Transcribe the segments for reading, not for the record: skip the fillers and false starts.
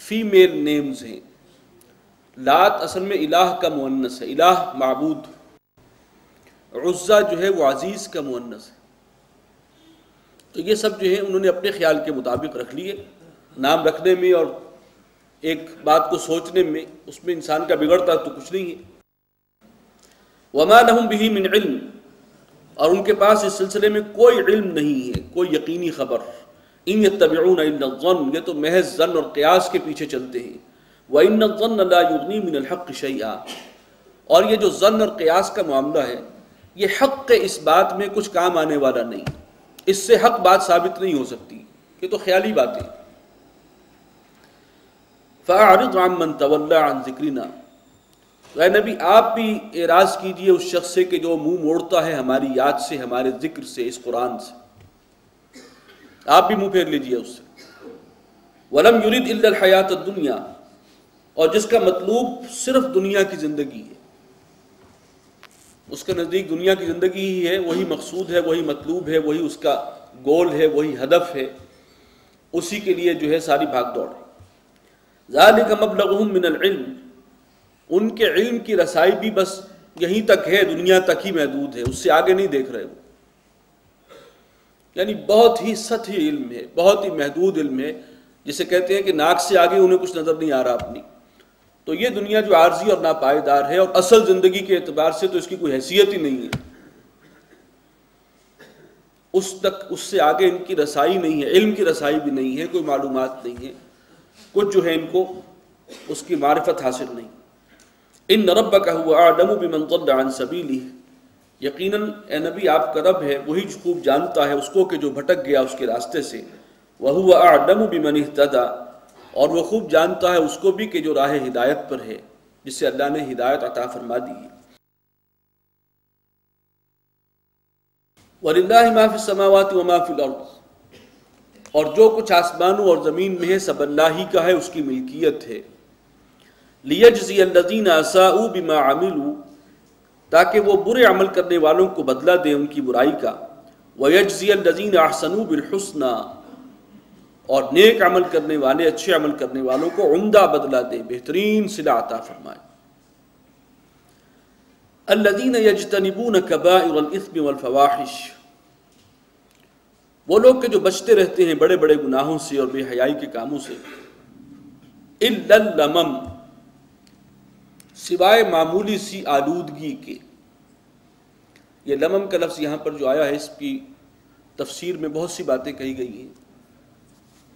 Female names ہیں. لات اصل میں الہ کا مؤنث ہے، الہ معبود. عزا جو ہے وہ عزیز کا مؤنث ہے. تو یہ سب جو ہے انہوں نے اپنے خیال کے مطابق رکھ لیے. نام رکھنے میں اور ایک بات کو سوچنے میں اس میں انسان کا بگڑتا تو کچھ نہیں ہے. وما لهم به من علم، اور ان کے پاس اس سلسلے میں کوئی علم نہیں ہے، کوئی یقینی خبر. ان يتبعون الا الظن، یہ تو محض ظن اور قیاس کے پیچھے چلتے ہیں. وان الظن لا يغني من الحق شيئا، اور یہ جو ظن اور قیاس کا معاملہ ہے یہ حق کے اس بات میں کچھ کام آنے والا نہیں. اس سے حق بات ثابت نہیں ہو سکتی، یہ تو خیالی باتیں. فَأَعْرِضْ عَمَّنْ تَوَلَّى عَنْ ذِكْرِنَا، اے نبی آپ بھی اعراض کیجئے اس شخص سے کہ جو منہ موڑتا ہے ہماری یاد سے، ہمارے ذکر سے، اس قرآن سے. آپ بھی منہ پھیر لیجئے اس سے. وَلَمْ يُرِدْ إِلَّا الْحَيَاةَ الدُّنْيَا، اور جس کا مطلوب صرف دنیا کی زندگی ہے. اس کے نزدیک دنیا کی زندگی ہی ہے، وہی مقصود ہے، وہی مطلوب ہے، وہی اس کا گول ہے، وہی ہدف ہے. اسی کے لیے جو ہے ساری بھاگ دوڑ ہے. ذَلِكَ مَبْلَغُهُم مِّنَ الْعِلْمِ، ان کے علم کی رسائی بھی بس یہیں تک ہے، دنیا تک ہی محدود ہے، اس سے آگے نہیں دیکھ رہے وہ. یعنی بہت ہی سطحی علم ہے، بہت ہی محدود علم ہے، جسے کہتے ہیں کہ ناک سے آگے انہیں کچھ نظر نہیں آ رہا اپنی. تو یہ دنیا جو عارضی اور ناپائیدار ہے، اور اصل زندگی کے اعتبار سے تو اس کی کوئی حیثیت ہی نہیں ہے، اس سے آگے ان کی رسائی نہیں ہے، علم کی رسائی بھی نہیں ہے، کوئی معلومات نہیں ہے، کچھ جو ہے ان کو اس کی معرفت حاصل نہیں. ان ربک هو اعلم بمن ضل عن سبیلہ، یقیناً اے نبی آپ کا رب ہے وہی جو خوب جانتا ہے اس کو کہ جو بھٹک گیا اس کے راستے سے. وهو اعلم بمن اهتدى، اور وہ خوب جانتا ہے اس کو بھی کہ جو راہ ہدایت پر ہے، جس سے اللہ نے ہدایت عطا فرما دی ہے. وَلِلَّهِ مَا فِي السَّمَاوَاتِ وَمَا فِي الْأَرْضِ، اور جو کچھ آسمانوں اور زمین میں ہے سب اللہ ہی کا ہے، اس کی ملکیت ہے. لِيَجْزِيَ الَّذِينَ أَسَاءُوا بِمَا عَمِلُوا، تاکہ وہ برے عمل کرنے والوں کو بدلہ دے ان کی برائی کا. وَيَجْزِيَ الَّذِينَ أَحْسَنُوا بِالْحُسْنَى، اور نیک عمل کرنے والے، اچھے عمل کرنے والوں کو عمدہ بدلہ دے، بہترین صلہ عطا فرمائے. الَّذِينَ يَجْتَنِبُونَ كَبَائِرَ الْإِثْمِ وَالْفَوَاحِشِ، وہ لوگ کہ جو بچتے رہتے ہیں بڑے بڑے گناہوں سے اور بے حیائی کے کاموں سے. إِلَّا اللَّمَمْ، سوائے معمولی سی آلودگی کے. یہ لمم کا لفظ یہاں پر جو آیا ہے اس کی تفسیر میں بہت سی باتیں کہی گئی ہیں.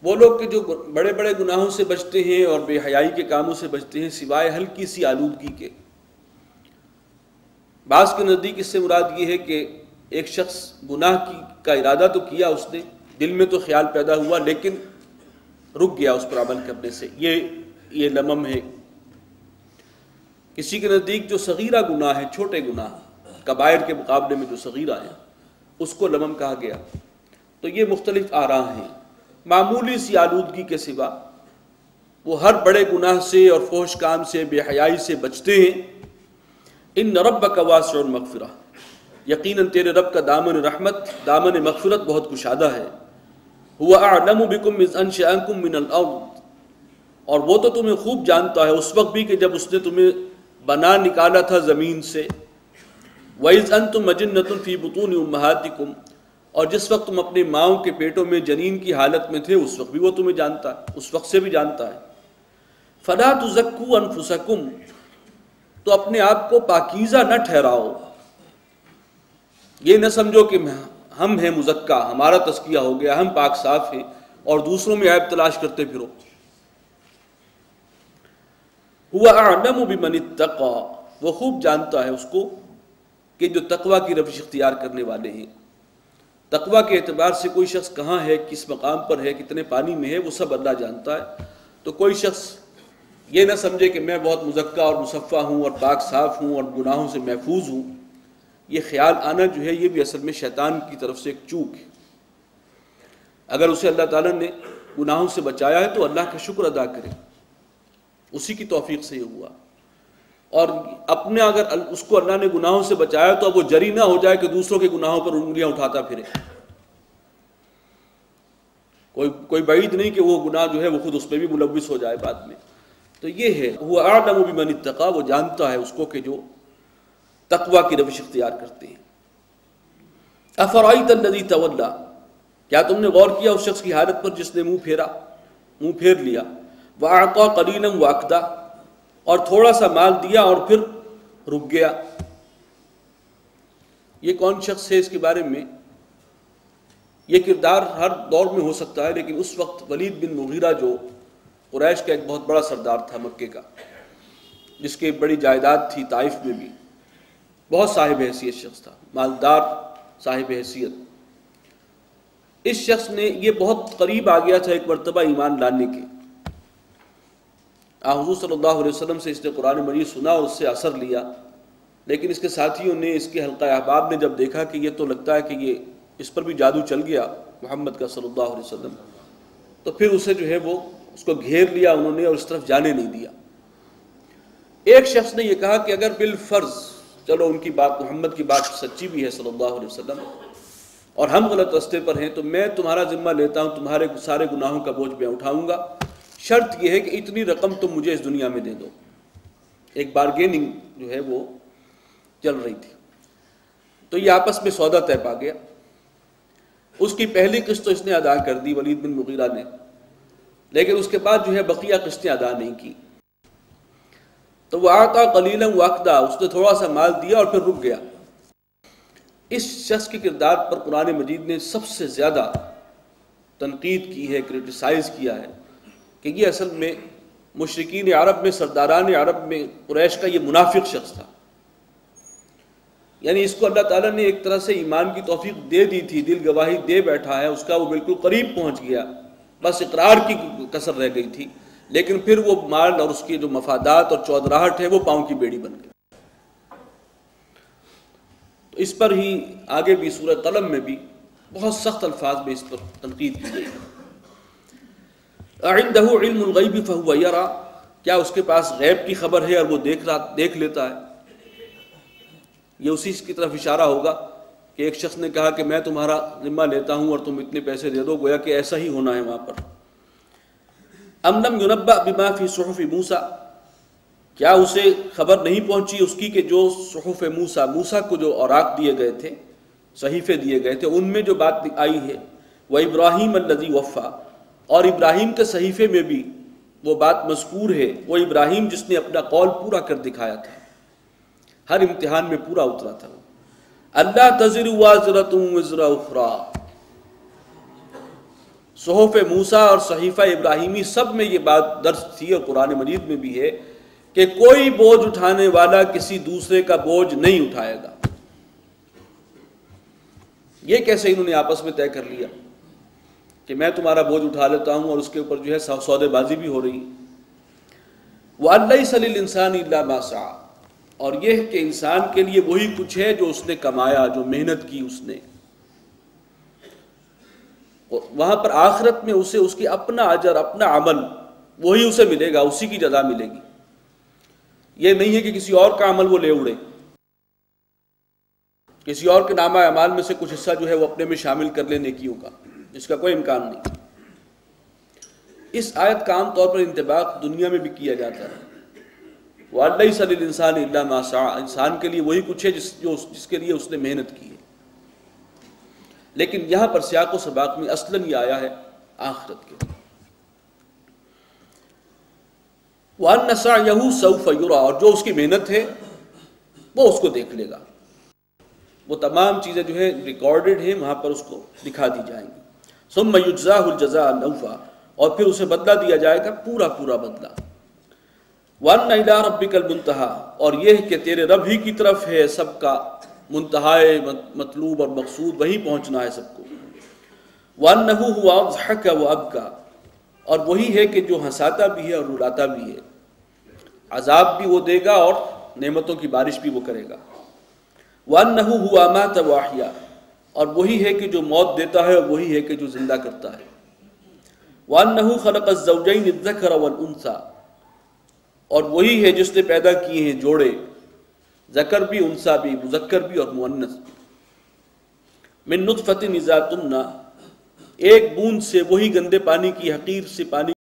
وہ لوگ کہ جو بڑے بڑے گناہوں سے بچتے ہیں اور بے حیائی کے کاموں سے بچتے ہیں سوائے ہلکی سی آلودگی کے. بعض کے نزدیک اس سے مراد یہ ہے کہ ایک شخص گناہ کا ارادہ تو کیا، اس نے دل میں تو خیال پیدا ہوا لیکن رک گیا اس پر عمل کرنے سے، یہ لمم ہے. کسی کے نزدیک جو صغیرہ گناہ ہے، چھوٹے گناہ کبائر کے مقابلے میں جو صغیرہ ہیں، اس کو لمم کہا گیا. تو یہ مختلف آراء ہیں. معمولی سی آلودگی کے سوا وہ ہر بڑے گناہ سے اور فحش کام سے، بے حیائی سے بچتے ہیں. ان ربک واسع المغفرہ، یقیناً تیرے رب کا دامن رحمت، دامن مغفرت بہت کشادہ ہے. هو اعلم بکم اذ انشأکم من الارض، اور وہ تو تمہیں خوب جانتا ہے اس وقت بھی کہ جب اس نے تمہیں بنا نکالا تھا زمین سے. وَإِذْ أَنْتُمْ مَجِنَّةٌ فِي بُطُونِ أُمَّهَاتِكُمْ، اور جس وقت تم اپنی ماؤں کے پیٹوں میں جنین کی حالت میں تھے اس وقت بھی وہ تمہیں جانتا ہے، اس وقت سے بھی جانتا ہے. فَلَا تُزَكُّوا أَنفُسَكُمْ، تو اپنے آپ کو پاکیزہ نہ ٹھہراؤ. یہ نہ سمجھو کہ ہم ہیں مزکہ، ہمارا تزکیہ ہو گیا، ہم پاک صاف ہیں اور دوسروں میں عیب تلاش کرتے پھرو. هُوَ أَعْلَمُ بِمَنِ اتَّقَى، وہ خوب جانتا ہے اس کو کہ جو تقوی کی روش اختیار کرنے والے ہیں. تقوی کے اعتبار سے کوئی شخص کہاں ہے، کس مقام پر ہے، کتنے پانی میں ہے، وہ سب اللہ جانتا ہے. تو کوئی شخص یہ نہ سمجھے کہ میں بہت مزکہ اور مصفہ ہوں اور پاک صاف ہوں اور گناہوں سے محفوظ ہوں. یہ خیال آنا جو ہے یہ بھی اصل میں شیطان کی طرف سے ایک چوک ہے. اگر اسے اللہ تعالیٰ نے گناہوں سے بچایا ہے تو اللہ کا شکر ادا کرے، اسی کی توفیق سے یہ ہوا. اور اپنے اگر اس کو اللہ نے گناہوں سے بچایا تو اب وہ جری نہ ہو جائے کہ دوسروں کے گناہوں پر انگلیاں اٹھاتا پھرے. کوئی بعید نہیں کہ وہ گناہ جو ہے وہ خود اس میں بھی ملوث ہو جائے بعد میں. تو یہ ہے وہ اعلم بمن اتقی، وہ جانتا ہے اس کو کہ جو تقوی کی روش اختیار کرتے ہیں. افرأیت الذی تولی، کیا تم نے غور کیا اس شخص کی حالت پر جس نے منہ پھیر لیا. وَأَعْطَىٰ قَلِيلًا وَأَكْدَىٰ، اور تھوڑا سا مال دیا اور پھر رک گیا. یہ کون شخص ہے؟ اس کے بارے میں یہ کردار ہر دور میں ہو سکتا ہے، لیکن اس وقت ولید بن مغیرہ جو قریش کا ایک بہت بڑا سردار تھا مکے کا، جس کی بڑی جائیداد تھی طائف میں بھی، بہت صاحب حیثیت شخص تھا، مالدار صاحب حیثیت. اس شخص نے یہ بہت قریب آ گیا تھا ایک مرتبہ ایمان لانے کے. حضور صلی اللہ علیہ وسلم سے اس نے قرآن مجید سنا اور اس سے اثر لیا، لیکن اس کے ساتھیوں نے، اس کے حلقہ احباب نے جب دیکھا کہ یہ تو لگتا ہے کہ یہ اس پر بھی جادو چل گیا محمد کا صلی اللہ علیہ وسلم، تو پھر اسے جو ہے وہ اس کو گھیر لیا انہوں نے اور اس طرف جانے نہیں دیا. ایک شخص نے یہ کہا کہ اگر بالفرض چلو ان کی بات، محمد کی بات سچی بھی ہے صلی اللہ علیہ وسلم اور ہم غلط راستے پر ہیں، تو میں تمہارا ذمہ لیتا ہوں، تمہارے سارے گناہوں کا بوجھ میں اٹھاؤں گا، شرط یہ ہے کہ اتنی رقم تم مجھے اس دنیا میں دے دو. ایک بارگیننگ جو ہے وہ چل رہی تھی. تو یہ آپس میں سودا طے پا گیا. اس کی پہلی قسط تو اس نے ادا کر دی ولید بن مغیرہ نے، لیکن اس کے بعد جو ہے بقیہ قسطیں ادا نہیں کی. تو وہ آتا قلیلا واقدا، اس نے تھوڑا سا مال دیا اور پھر رک گیا. اس شخص کے کردار پر قرآن مجید نے سب سے زیادہ تنقید کی ہے، کرٹیسائز کیا ہے کہ یہ اصل میں مشرکین عرب میں، سرداران عرب میں قریش کا یہ منافق شخص تھا. یعنی اس کو اللہ تعالیٰ نے ایک طرح سے ایمان کی توفیق دے دی تھی، دل گواہی دے بیٹھا ہے، اس کا وہ بالکل قریب پہنچ گیا، بس اقرار کی کسر رہ گئی تھی، لیکن پھر وہ مال اور اس کی جو مفادات اور چودراہٹ ہے وہ پاؤں کی بیڑی بن گئی. تو اس پر ہی آگے بھی سورہ قلم میں بھی بہت سخت الفاظ میں اس پر تنقید کی گئی. اعنده علم الغیب فهو یرا، کیا اس کے پاس غیب کی خبر ہے اور وہ دیکھ لیتا ہے. یہ اسی کی طرف اشارہ ہوگا کہ ایک شخص نے کہا کہ میں تمہارا ذمہ لیتا ہوں اور تم اتنے پیسے دے دو، گویا کہ ایسا ہی ہونا ہے وہاں پر. ام لم ینبأ بما فی صحف موسیٰ، کیا اسے خبر نہیں پہنچی اس کی کہ جو صحف موسیٰ کو جو اوراق دیے گئے تھے، صحیفے دیے گئے تھے، ان میں جو بات آئی ہے، وَإِبْرَاهِيمَ الَّذِي وَفَّى، اور ابراہیم کے صحیفے میں بھی وہ بات مذکور ہے، وہ ابراہیم جس نے اپنا قول پورا کر دکھایا تھا، ہر امتحان میں پورا اترا تھا. اللہ تزر وازرۃ وزر اخری، صحف موسیٰ اور صحیفہ ابراہیمی سب میں یہ بات درج تھی، اور قرآن مجید میں بھی ہے کہ کوئی بوجھ اٹھانے والا کسی دوسرے کا بوجھ نہیں اٹھائے گا. یہ کیسے انہوں نے آپس میں طے کر لیا کہ میں تمہارا بوجھ اٹھا لیتا ہوں، اور اس کے اوپر جو ہے سودے بازی بھی ہو رہی. وَأَن لَّيْسَ لِلْإِنسَانِ إِلَّا مَا سَعَىٰ، اور یہ کہ انسان کے لیے وہی کچھ ہے جو اس نے کمایا، جو محنت کی اس نے. وہاں پر آخرت میں اسے اس کی اپنا اجر، اپنا عمل وہی اسے ملے گا، اسی کی جزا ملے گی. یہ نہیں ہے کہ کسی اور کا عمل وہ لے اڑے، کسی اور کے نامہ اعمال میں سے کچھ حصہ جو ہے وہ اپنے میں شامل کر لے نیکیوں کا، اس کا کوئی امکان نہیں. اس آیت کا عام طور پر انطباق دنیا میں بھی کیا جاتا ہے. وَأَن لَّيْسَ لِلْإِنسَانِ إِلَّا مَا سَعَىٰ، انسان کے لیے وہی کچھ ہے جس کے لیے اس نے محنت کی ہے. لیکن یہاں پر سیاق و سباق میں اصلاً یہ آیا ہے آخرت کے. وَأَنَّ سَعْيَهُ سَوْفَ يُرَىٰ، اور جو اس کی محنت ہے وہ اس کو دیکھ لے گا. وہ تمام چیزیں جو ہے ریکارڈڈ ہیں، وہاں پر اس کو دکھا دی جائیں گی. ثُمَّ يُجْزَاهُ الْجَزَاءَ الْأَوْفَىٰ، اور پھر اسے بدلہ دیا جائے گا پورا بدلہ. وَأَنَّ إِلَىٰ رَبِّكَ الْمُنتَهَىٰ، اور یہ کہ تیرے رب ہی کی طرف ہے سب کا منتہائے مطلوب اور مقصود، وہی پہنچنا ہے سب کو. وَأَنَّهُ هُوَ أَضْحَكَ وَأَبْكَىٰ، اور وہی ہے کہ جو ہنساتا بھی ہے اور رلاتا بھی ہے، عذاب بھی وہ دے گا اور نعمتوں کی بارش بھی وہ کرے گا. وَأَنَّهُ هُوَ أَمَاتَ وَأَحْيَا، اور وہی ہے کہ جو موت دیتا ہے اور وہی ہے کہ جو زندہ کرتا ہے. وَأَنَّهُ خَلَقَ الزَّوْجَيْنِ الذَّكَرَ وَالْأُنثَىٰ، اور وہی ہے جس نے پیدا کیے ہیں جوڑے، ذکر بھی، انثیٰ بھی، مذکر بھی اور مؤنث بھی. من نطفۃ اذا تمنیٰ، ایک بوند سے وہی گندے پانی کی حقیر سے پانی